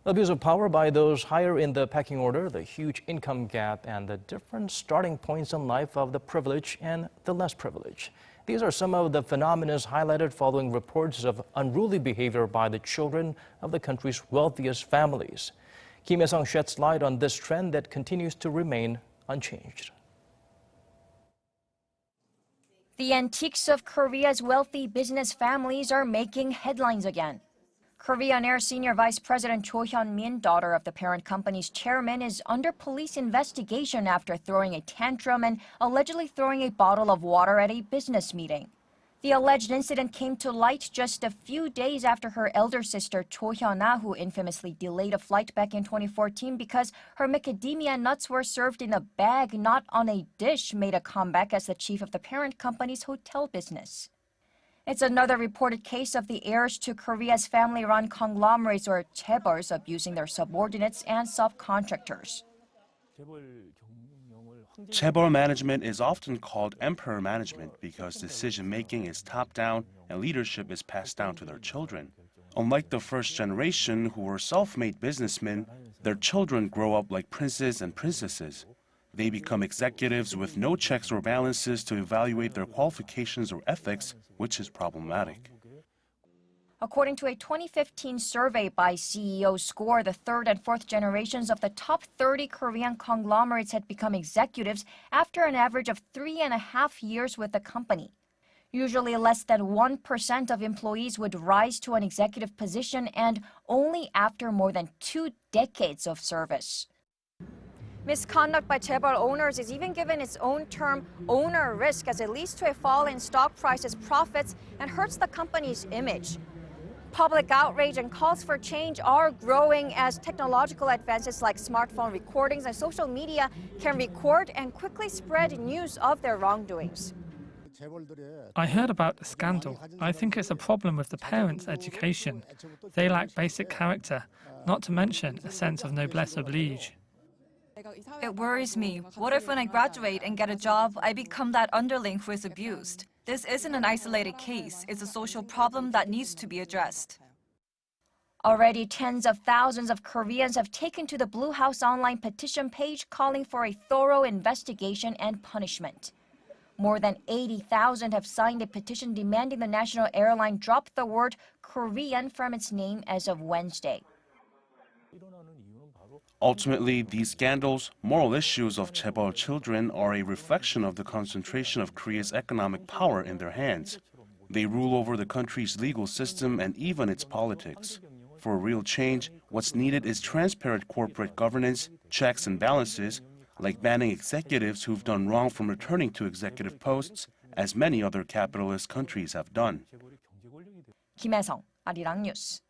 Abuse of power by those higher in the pecking order, the huge income gap, and the different starting points in life of the privileged and the less privileged. These are some of the phenomena highlighted following reports of unruly behavior by the children of the country's wealthiest families. Kim Hyesung sheds light on this trend that continues to remain unchanged. The antiques of Korea's wealthy business families are making headlines again. Korean Air Senior Vice President Cho Hyun-min, daughter of the parent company's chairman, is under police investigation after throwing a tantrum and allegedly throwing a bottle of water at a business meeting. The alleged incident came to light just a few days after her elder sister Cho Hyun-ah, who infamously delayed a flight back in 2014 because her macadamia nuts were served in a bag, not on a dish, made a comeback as the chief of the parent company's hotel business. It's another reported case of the heirs to Korea's family-run conglomerates or chaebols abusing their subordinates and subcontractors. Chaebol management is often called emperor management because decision-making is top-down and leadership is passed down to their children. Unlike the first generation who were self-made businessmen, their children grow up like princes and princesses. They become executives with no checks or balances to evaluate their qualifications or ethics, which is problematic. According to a 2015 survey by CEO Score, the third and fourth generations of the top 30 Korean conglomerates had become executives after an average of 3.5 years with the company. Usually less than 1% of employees would rise to an executive position, and only after more than 2 decades of service. Misconduct by chaebol owners is even given its own term, owner risk, as it leads to a fall in stock prices, profits, and hurts the company's image. Public outrage and calls for change are growing as technological advances like smartphone recordings and social media can record and quickly spread news of their wrongdoings. I heard about the scandal. I think it's a problem with the parents' education. They lack basic character, not to mention a sense of noblesse oblige. It worries me. What if when I graduate and get a job, I become that underling who is abused? This isn't an isolated case. It's a social problem that needs to be addressed. Already tens of thousands of Koreans have taken to the Blue House online petition page calling for a thorough investigation and punishment. More than 80,000 have signed a petition demanding the national airline drop the word Korean from its name as of Wednesday. Ultimately, these scandals, moral issues of chaebol children are a reflection of the concentration of Korea's economic power in their hands. They rule over the country's legal system and even its politics. For real change, what's needed is transparent corporate governance, checks and balances, like banning executives who've done wrong from returning to executive posts, as many other capitalist countries have done. Kim Hyesung, Arirang News.